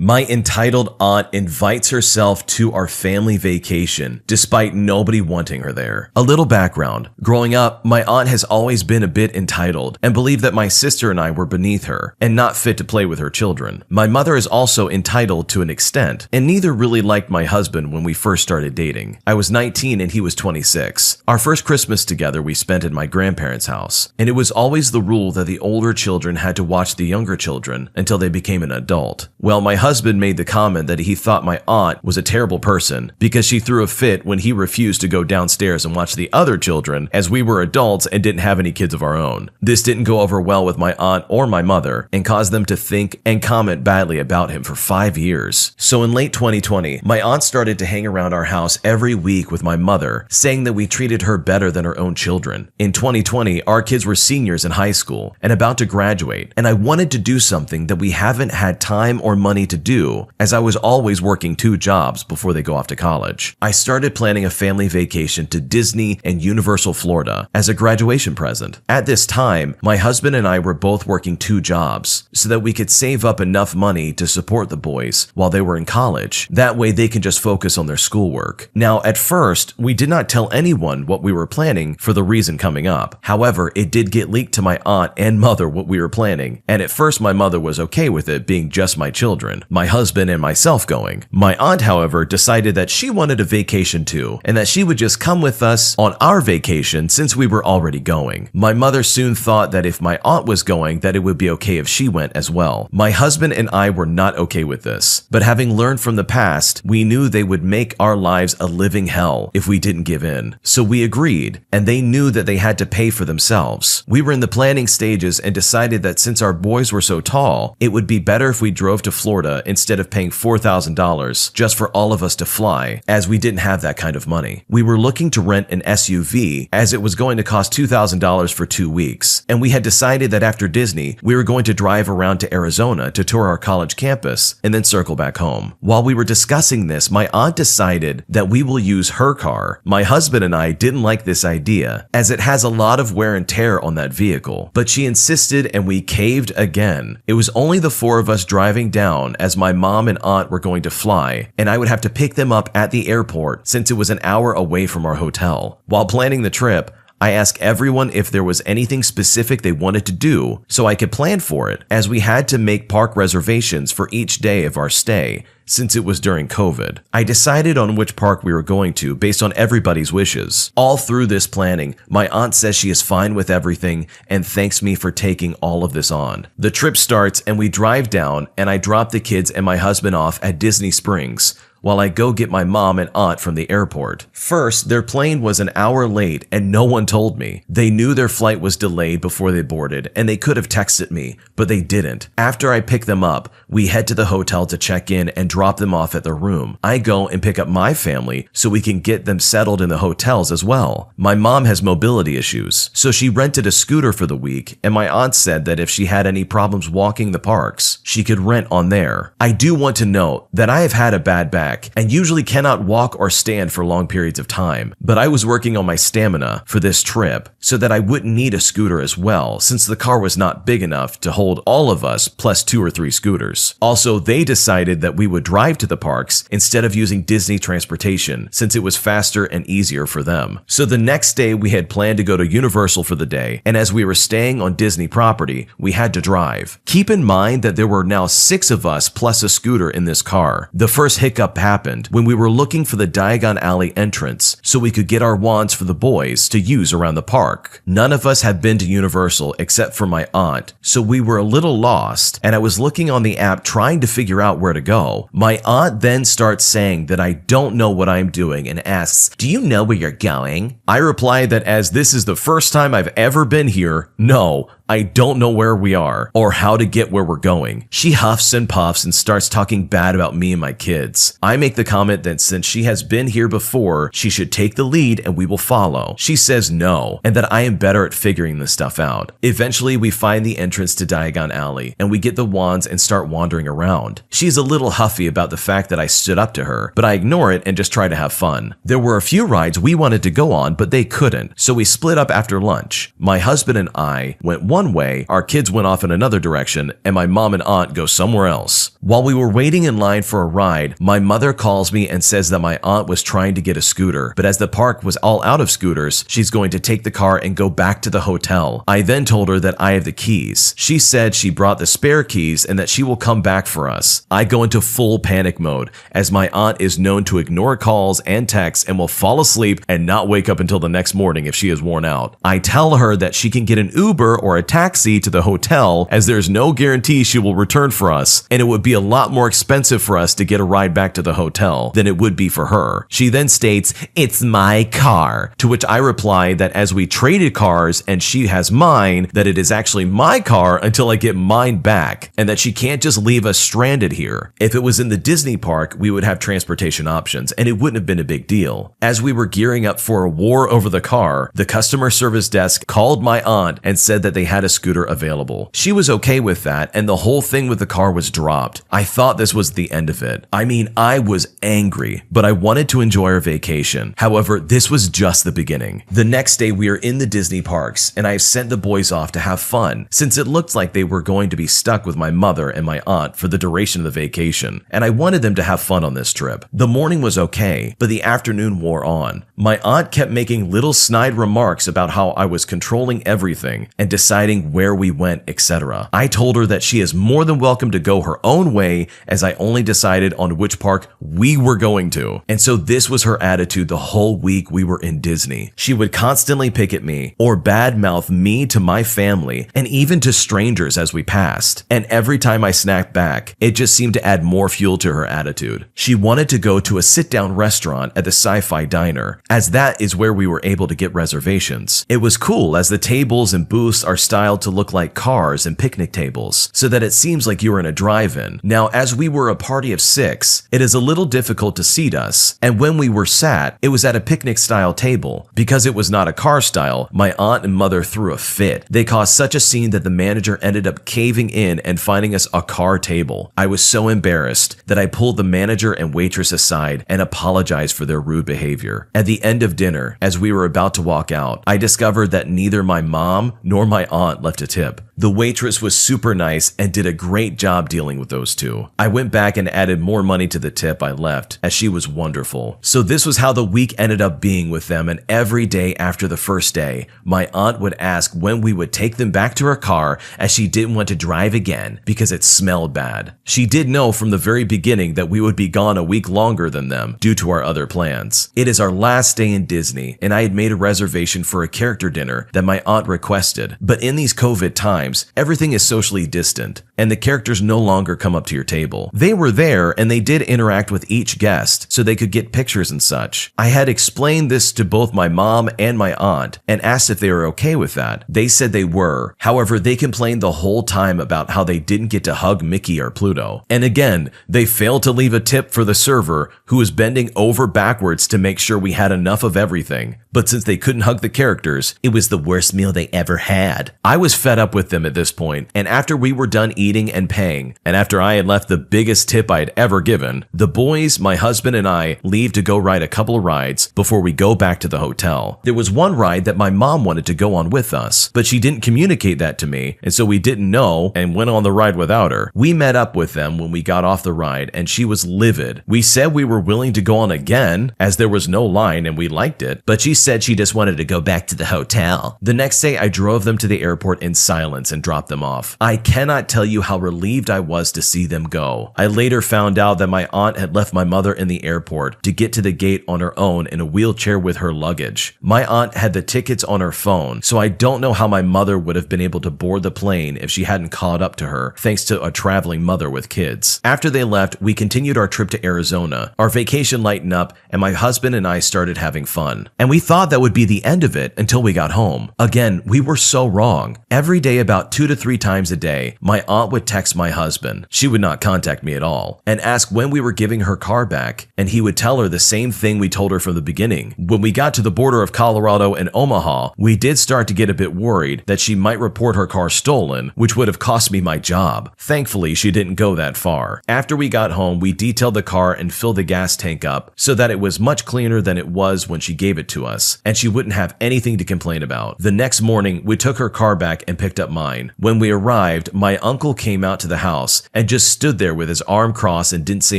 My entitled aunt invites herself to our family vacation, despite nobody wanting her there. A little background. Growing up, my aunt has always been a bit entitled and believed that my sister and I were beneath her and not fit to play with her children. My mother is also entitled to an extent, and neither really liked my husband when we first started dating. I was 19 and he was 26. Our first Christmas together we spent at my grandparents' house, and it was always the rule that the older children had to watch the younger children until they became an adult. Well, my husband made the comment that he thought my aunt was a terrible person because she threw a fit when he refused to go downstairs and watch the other children as we were adults and didn't have any kids of our own. This didn't go over well with my aunt or my mother and caused them to think and comment badly about him for 5 years. So in late 2020, my aunt started to hang around our house every week with my mother, saying that we treated her better than her own children. In 2020, our kids were seniors in high school and about to graduate, and I wanted to do something that we haven't had time or money to do, as I was always working 2 jobs before they go off to college. I started planning a family vacation to Disney and Universal Florida as a graduation present. At this time, my husband and I were both working 2 jobs so that we could save up enough money to support the boys while they were in college. That way they can just focus on their schoolwork. Now, at first, we did not tell anyone what we were planning for the reason coming up. However, it did get leaked to my aunt and mother what we were planning, and at first my mother was okay with it being just my children, my husband and myself going. My aunt, however, decided that she wanted a vacation too, and that she would just come with us on our vacation since we were already going. My mother soon thought that if my aunt was going, that it would be okay if she went as well. My husband and I were not okay with this, but having learned from the past, we knew they would make our lives a living hell if we didn't give in. So we agreed, and they knew that they had to pay for themselves. We were in the planning stages and decided that since our boys were so tall, it would be better if we drove to Florida instead of paying $4,000 just for all of us to fly, as we didn't have that kind of money. We were looking to rent an SUV as it was going to cost $2,000 for 2 weeks, and we had decided that after Disney, we were going to drive around to Arizona to tour our college campus and then circle back home. While we were discussing this, my aunt decided that we will use her car. My husband and I didn't like this idea, as it has a lot of wear and tear on that vehicle, but she insisted and we caved again. It was only the 4 of us driving down, as my mom and aunt were going to fly, and I would have to pick them up at the airport since it was an hour away from our hotel. While planning the trip, I asked everyone if there was anything specific they wanted to do so I could plan for it, as we had to make park reservations for each day of our stay since it was during COVID. I decided on which park we were going to based on everybody's wishes. All through this planning, my aunt says she is fine with everything and thanks me for taking all of this on. The trip starts and we drive down, and I drop the kids and my husband off at Disney Springs while I go get my mom and aunt from the airport. First, their plane was an hour late and no one told me. They knew their flight was delayed before they boarded, and they could have texted me, but they didn't. After I pick them up, we head to the hotel to check in and drop them off at their room. I go and pick up my family so we can get them settled in the hotels as well. My mom has mobility issues, so she rented a scooter for the week, and my aunt said that if she had any problems walking the parks, she could rent on there. I do want to note that I have had a bad back and usually cannot walk or stand for long periods of time, but I was working on my stamina for this trip so that I wouldn't need a scooter as well, since the car was not big enough to hold all of us plus 2 or 3 scooters. Also, they decided that we would drive to the parks instead of using Disney transportation since it was faster and easier for them. So the next day we had planned to go to Universal for the day, and as we were staying on Disney property, we had to drive. Keep in mind that there were now 6 of us plus a scooter in this car. The first hiccup happened when we were looking for the Diagon Alley entrance so we could get our wands for the boys to use around the park. None of us had been to Universal except for my aunt, so we were a little lost, and I was looking on the app trying to figure out where to go. My aunt then starts saying that I don't know what I'm doing and asks, "Do you know where you're going?" I replied that as this is the first time I've ever been here, no, I don't know where we are or how to get where we're going. She huffs and puffs and starts talking bad about me and my kids. I make the comment that since she has been here before, she should take the lead and we will follow. She says no, and that I am better at figuring this stuff out. Eventually, we find the entrance to Diagon Alley, and we get the wands and start wandering around. She's a little huffy about the fact that I stood up to her, but I ignore it and just try to have fun. There were a few rides we wanted to go on, but they couldn't, so we split up after lunch. My husband and I went one way, our kids went off in another direction, and my mom and aunt go somewhere else. While we were waiting in line for a ride, my mother calls me and says that my aunt was trying to get a scooter, but as the park was all out of scooters, she's going to take the car and go back to the hotel. I then told her that I have the keys. She said she brought the spare keys and that she will come back for us. I go into full panic mode, as my aunt is known to ignore calls and texts and will fall asleep and not wake up until the next morning if she is worn out. I tell her that she can get an Uber or a taxi to the hotel, as there's no guarantee she will return for us, and it would be a lot more expensive for us to get a ride back to the hotel than it would be for her. She then states, "It's my car," to which I reply that as we traded cars and she has mine, that it is actually my car until I get mine back, and that she can't just leave us stranded here. If it was in the Disney park, we would have transportation options, and it wouldn't have been a big deal. As we were gearing up for a war over the car, the customer service desk called my aunt and said that they had a scooter available. She was okay with that, and the whole thing with the car was dropped. I thought this was the end of it. I mean, I was angry, but I wanted to enjoy our vacation. However, this was just the beginning. The next day, we are in the Disney parks, and I sent the boys off to have fun, since it looked like they were going to be stuck with my mother and my aunt for the duration of the vacation, and I wanted them to have fun on this trip. The morning was okay, but the afternoon wore on. My aunt kept making little snide remarks about how I was controlling everything and deciding where we went, etc. I told her that she is more than welcome to go her own way, as I only decided on which park we were going to. And so this was her attitude the whole week we were in Disney. She would constantly pick at me or badmouth me to my family and even to strangers as we passed. And every time I snapped back, it just seemed to add more fuel to her attitude. She wanted to go to a sit-down restaurant at the Sci-Fi Diner, as that is where we were able to get reservations. It was cool, as the tables and booths are styled to look like cars and picnic tables, so that it seems like you're in a drive-in. Now, as we were a party of 6, it is a little difficult to seat us, and when we were sat, it was at a picnic-style table. Because it was not a car style, my aunt and mother threw a fit. They caused such a scene that the manager ended up caving in and finding us a car table. I was so embarrassed that I pulled the manager and waitress aside and apologized for their rude behavior. At the end of dinner, as we were about to walk out, I discovered that neither my mom nor my aunt left a tip. The waitress was super nice and did a great job dealing with those two. I went back and added more money to the tip I left, as she was wonderful. So this was how the week ended up being with them, and every day after the first day, my aunt would ask when we would take them back to her car, as she didn't want to drive again because it smelled bad. She did know from the very beginning that we would be gone a week longer than them due to our other plans. It is our last day in Disney, and I had made a reservation for a character dinner that my aunt requested. But in these COVID times, everything is socially distant, and the characters no longer come up to your table. They were there, and they did interact with each guest, so they could get pictures and such. I had explained this to both my mom and my aunt, and asked if they were okay with that. They said they were. However, they complained the whole time about how they didn't get to hug Mickey or Pluto. And again, they failed to leave a tip for the server, who was bending over backwards to make sure we had enough of everything. But since they couldn't hug the characters, it was the worst meal they ever had. I was fed up with them at this point, and after we were done eating and paying, and after I had left the biggest tip I had ever given, the boys, my husband, and I leave to go ride a couple of rides before we go back to the hotel. There was one ride that my mom wanted to go on with us, but she didn't communicate that to me, and so we didn't know and went on the ride without her. We met up with them when we got off the ride, and she was livid. We said we were willing to go on again, as there was no line and we liked it, but she said she just wanted to go back to the hotel. The next day, I drove them to the airport in silence and dropped them off. I cannot tell you how relieved I was to see them go. I later found out that my aunt had left my mother in the airport to get to the gate on her own in a wheelchair with her luggage. My aunt had the tickets on her phone, so I don't know how my mother would have been able to board the plane if she hadn't caught up to her, thanks to a traveling mother with kids. After they left, we continued our trip to Arizona. Our vacation lightened up, and my husband and I started having fun. And we thought that would be the end of it until we got home. Again, we were so wrong. Every day, about 2 to 3 times a day, my aunt would text my husband. She would not contact me at all, and ask when we were giving her car back, and he would tell her the same thing we told her from the beginning. When we got to the border of Colorado and Omaha, we did start to get a bit worried that she might report her car stolen, which would have cost me my job. Thankfully, she didn't go that far. After we got home, we detailed the car and filled the gas tank up so that it was much cleaner than it was when she gave it to us. us, and she wouldn't have anything to complain about. The next morning, we took her car back and picked up mine. When we arrived, my uncle came out to the house and just stood there with his arm crossed and didn't say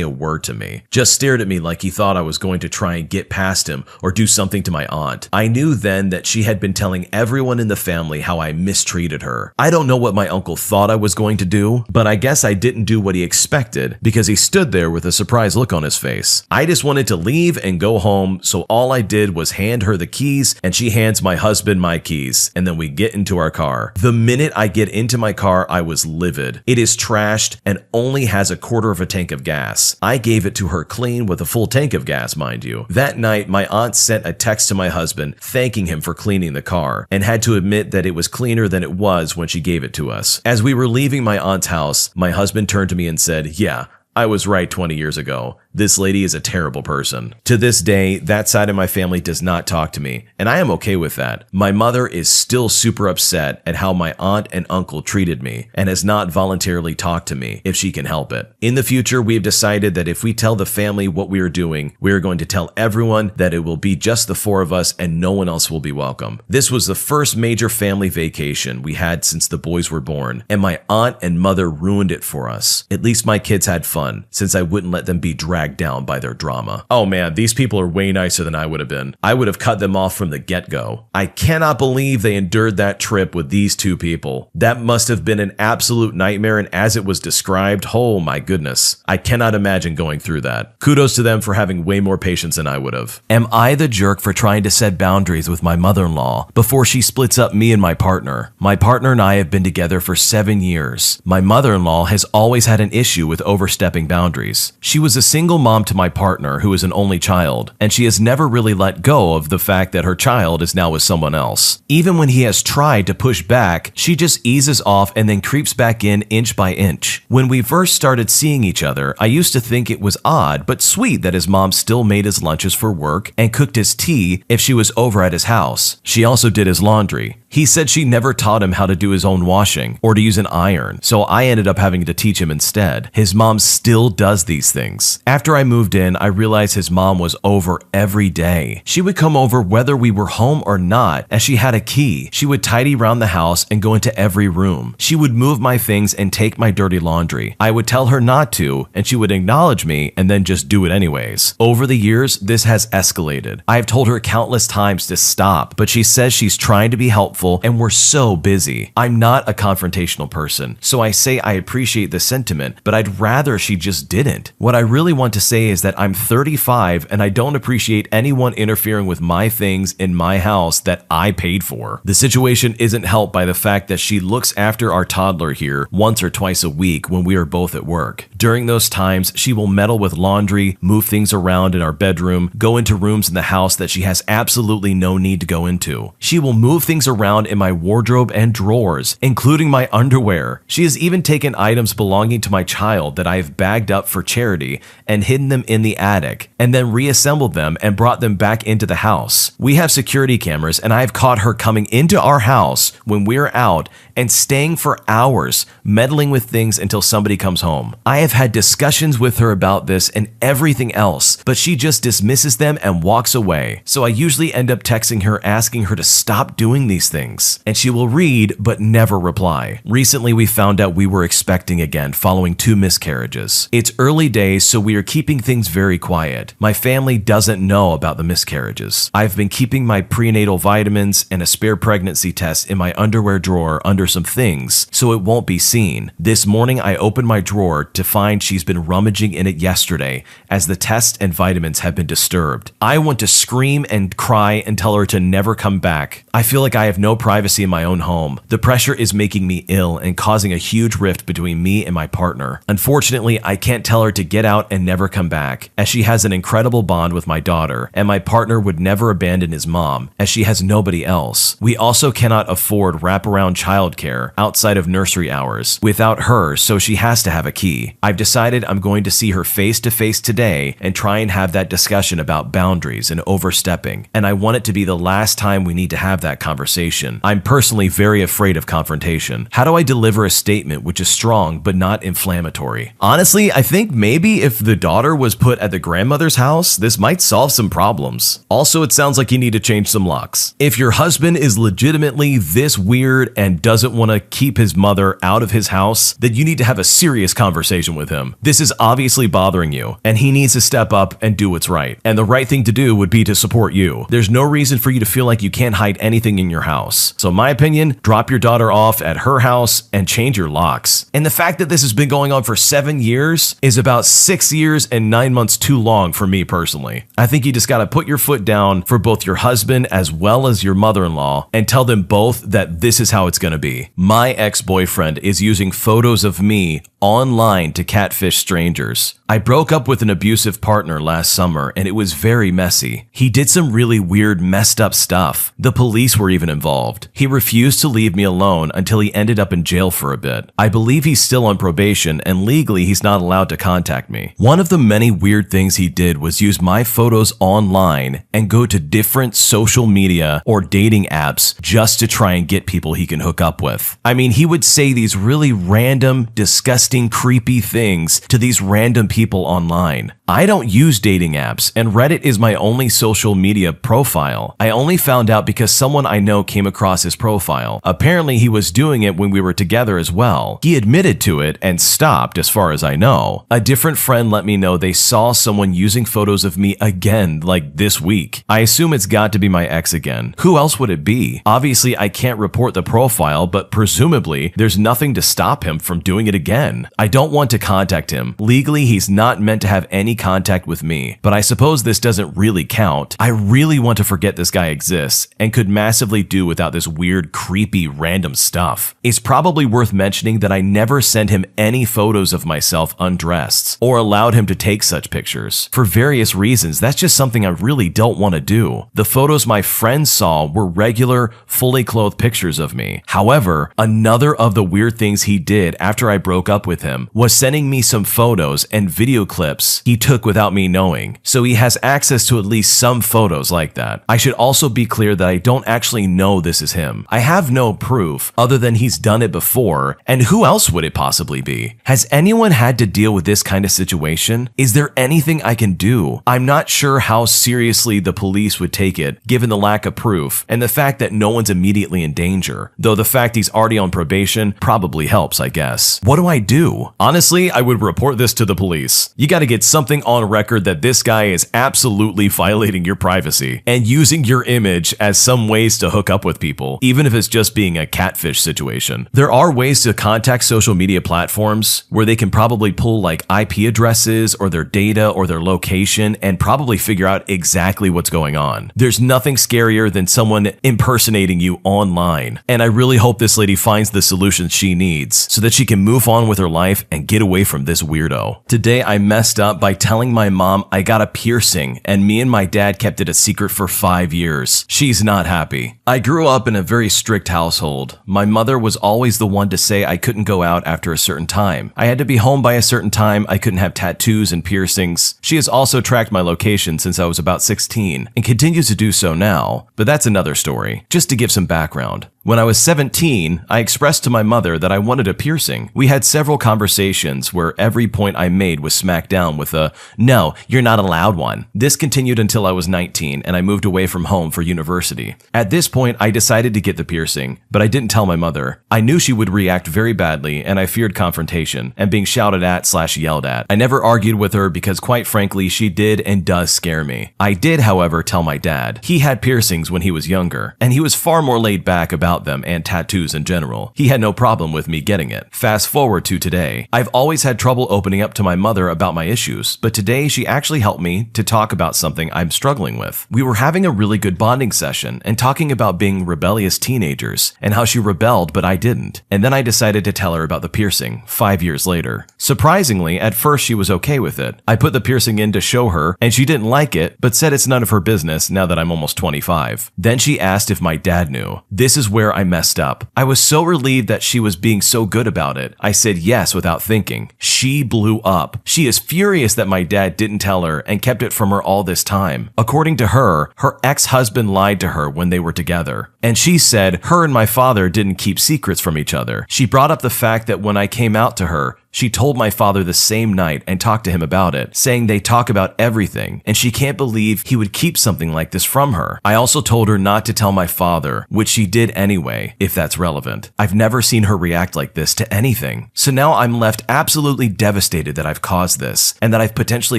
a word to me. Just stared at me like he thought I was going to try and get past him or do something to my aunt. I knew then that she had been telling everyone in the family how I mistreated her. I don't know what my uncle thought I was going to do, but I guess I didn't do what he expected because he stood there with a surprised look on his face. I just wanted to leave and go home, so all I did was hand her the keys and she hands my husband my keys, and then we get into our car. The minute I get into my car, I was livid. It is trashed and only has a quarter of a tank of gas. I gave it to her clean with a full tank of gas, mind you. That night, my aunt sent a text to my husband thanking him for cleaning the car and had to admit that it was cleaner than it was when she gave it to us. As we were leaving my aunt's house, my husband turned to me and said, "Yeah, I was right 20 years ago. This lady is a terrible person." To this day, that side of my family does not talk to me, and I am okay with that. My mother is still super upset at how my aunt and uncle treated me and has not voluntarily talked to me if she can help it. In the future, we have decided that if we tell the family what we are doing, we are going to tell everyone that it will be just the four of us and no one else will be welcome. This was the first major family vacation we had since the boys were born, and my aunt and mother ruined it for us. At least my kids had fun, since I wouldn't let them be dragged down by their drama. Oh man, these people are way nicer than I would have been. I would have cut them off from the get-go. I cannot believe they endured that trip with these two people. That must have been an absolute nightmare, and as it was described, oh my goodness. I cannot imagine going through that. Kudos to them for having way more patience than I would have. Am I the jerk for trying to set boundaries with my mother-in-law before she splits up me and my partner? My partner and I have been together for 7 years. My mother-in-law has always had an issue with overstepping boundaries. She was a single mom to my partner who is an only child, and she has never really let go of the fact that her child is now with someone else. Even when he has tried to push back, she just eases off and then creeps back in inch by inch. When we first started seeing each other, I used to think it was odd but sweet that his mom still made his lunches for work and cooked his tea if she was over at his house. She also did his laundry. He said she never taught him how to do his own washing or to use an iron, so I ended up having to teach him instead. His mom still does these things. After I moved in, I realized his mom was over every day. She would come over whether we were home or not, as she had a key. She would tidy around the house and go into every room. She would move my things and take my dirty laundry. I would tell her not to, and she would acknowledge me and then just do it anyways. Over the years, this has escalated. I have told her countless times to stop, but she says she's trying to be helpful and we're so busy. I'm not a confrontational person, so I say I appreciate the sentiment, but I'd rather she just didn't. What I really want to say is that I'm 35 and I don't appreciate anyone interfering with my things in my house that I paid for. The situation isn't helped by the fact that she looks after our toddler here once or twice a week when we are both at work. During those times, she will meddle with laundry, move things around in our bedroom, go into rooms in the house that she has absolutely no need to go into. She will move things around in my wardrobe and drawers, including my underwear. She has even taken items belonging to my child that I have bagged up for charity and hidden them in the attic, and then reassembled them and brought them back into the house. We have security cameras, and I have caught her coming into our house when we're out and staying for hours, meddling with things until somebody comes home. I have had discussions with her about this and everything else, but she just dismisses them and walks away. So I usually end up texting her asking her to stop doing these things, and she will read but never reply. Recently, we found out we were expecting again following 2 miscarriages. It's early days, so we are keeping things very quiet. My family doesn't know about the miscarriages. I've been keeping my prenatal vitamins and a spare pregnancy test in my underwear drawer under some things, so it won't be seen. This morning, I opened my drawer to find she's been rummaging in it yesterday, as the test and vitamins have been disturbed. I want to scream and cry and tell her to never come back. I feel like I have no privacy in my own home. The pressure is making me ill and causing a huge rift between me and my partner. Unfortunately, I can't tell her to get out and never come back, as she has an incredible bond with my daughter, and my partner would never abandon his mom, as she has nobody else. We also cannot afford wraparound child childcare outside of nursery hours without her, so she has to have a key. I've decided I'm going to see her face to face today and try and have that discussion about boundaries and overstepping, and I want it to be the last time we need to have that conversation. I'm personally very afraid of confrontation. How do I deliver a statement which is strong but not inflammatory? Honestly, I think maybe if the daughter was put at the grandmother's house, this might solve some problems. Also, it sounds like you need to change some locks. If your husband is legitimately this weird and doesn't want to keep his mother out of his house, then you need to have a serious conversation with him. This is obviously bothering you, and he needs to step up and do what's right. And the right thing to do would be to support you. There's no reason for you to feel like you can't hide anything in your house. So in my opinion, drop your daughter off at her house and change your locks. And the fact that this has been going on for 7 years is about 6 years and 9 months too long for me personally. I think you just gotta put your foot down for both your husband as well as your mother-in-law and tell them both that this is how it's gonna be. My ex-boyfriend is using photos of me online to catfish strangers. I broke up with an abusive partner last summer and it was very messy. He did some really weird, messed up stuff. The police were even involved. He refused to leave me alone until he ended up in jail for a bit. I believe he's still on probation and legally he's not allowed to contact me. One of the many weird things he did was use my photos online and go to different social media or dating apps just to try and get people he can hook up with. I mean, he would say these really random, disgusting, creepy things to these random people online. I don't use dating apps, and Reddit is my only social media profile. I only found out because someone I know came across his profile. Apparently, he was doing it when we were together as well. He admitted to it and stopped, as far as I know. A different friend let me know they saw someone using photos of me again, like this week. I assume it's got to be my ex again. Who else would it be? Obviously, I can't report the profile, but presumably, there's nothing to stop him from doing it again. I don't want to contact him. Legally, he's not meant to have any contact with me, but I suppose this doesn't really count. I really want to forget this guy exists and could massively do without this weird, creepy, random stuff. It's probably worth mentioning that I never sent him any photos of myself undressed or allowed him to take such pictures. For various reasons, that's just something I really don't want to do. The photos my friends saw were regular, fully clothed pictures of me. However, another of the weird things he did after I broke up with him was sending me some photos and video clips he took without me knowing, so he has access to at least some photos like that. I should also be clear that I don't actually know this is him. I have no proof other than he's done it before, and who else would it possibly be? Has anyone had to deal with this kind of situation? Is there anything I can do? I'm not sure how seriously the police would take it, given the lack of proof and the fact that no one's immediately in danger, though the fact he's already on probation probably helps, I guess. What do I do? Honestly, I would report this to the police. You gotta get something on record that this guy is absolutely violating your privacy and using your image as some ways to hook up with people, even if it's just being a catfish situation. There are ways to contact social media platforms where they can probably pull like IP addresses or their data or their location and probably figure out exactly what's going on. There's nothing scarier than someone impersonating you online, and I really hope this lady finds the solution she needs so that she can move on with her life and get away from this weirdo. Today I messed up by telling my mom I got a piercing and me and my dad kept it a secret for 5 years. She's not happy. I grew up in a very strict household. My mother was always the one to say I couldn't go out after a certain time. I had to be home by a certain time. I couldn't have tattoos and piercings. She has also tracked my location since I was about 16 and continues to do so now, but that's another story. Just to give some background. When I was 17, I expressed to my mother that I wanted a piercing. We had several conversations where every point I made was smacked down with a, "No, you're not allowed one." This continued until I was 19 and I moved away from home for university. At this point, I decided to get the piercing, but I didn't tell my mother. I knew she would react very badly and I feared confrontation and being shouted at/yelled at. I never argued with her because quite frankly, she did and does scare me. I did, however, tell my dad. He had piercings when he was younger and he was far more laid back about them and tattoos in general. He had no problem with me getting it. Fast forward to today. I've always had trouble opening up to my mother about my issues, but today she actually helped me to talk about something I'm struggling with. We were having a really good bonding session and talking about being rebellious teenagers and how she rebelled but I didn't. And then I decided to tell her about the piercing 5 years later. Surprisingly, at first she was okay with it. I put the piercing in to show her and she didn't like it but said it's none of her business now that I'm almost 25. Then she asked if my dad knew. This is where where I messed up. I was so relieved that she was being so good about it. I said yes without thinking. She blew up. She is furious that my dad didn't tell her and kept it from her all this time. According to her ex-husband lied to her when they were together. And she said her and my father didn't keep secrets from each other. She brought up the fact that when I came out to her, she told my father the same night and talked to him about it, saying they talk about everything, and she can't believe he would keep something like this from her. I also told her not to tell my father, which she did anyway, if that's relevant. I've never seen her react like this to anything. So now I'm left absolutely devastated that I've caused this, and that I've potentially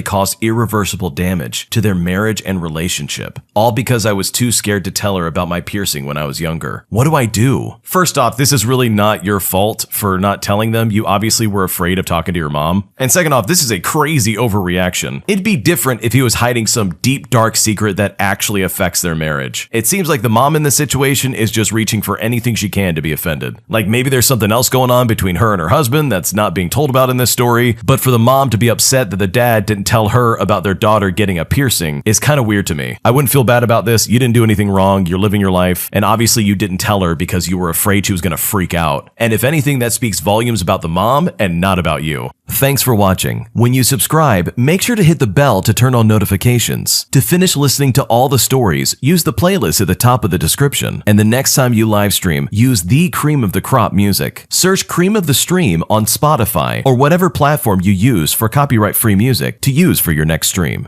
caused irreversible damage to their marriage and relationship, all because I was too scared to tell her about my piercing when I was younger. What do I do? First off, this is really not your fault for not telling them. You obviously were afraid of talking to your mom. And second off, this is a crazy overreaction. It'd be different if he was hiding some deep, dark secret that actually affects their marriage. It seems like the mom in this situation is just reaching for anything she can to be offended. Like maybe there's something else going on between her and her husband that's not being told about in this story, but for the mom to be upset that the dad didn't tell her about their daughter getting a piercing is kind of weird to me. I wouldn't feel bad about this. You didn't do anything wrong. You're living your life. And obviously you didn't tell her because you were afraid she was going to freak out. And if anything, that speaks volumes about the mom and not about you. Thanks for watching. When you subscribe, make sure to hit the bell to turn on notifications. To finish listening to all the stories, use the playlist at the top of the description. And the next time you live stream, use the Cream of the Crop music. Search Cream of the Stream on Spotify or whatever platform you use for copyright-free music to use for your next stream.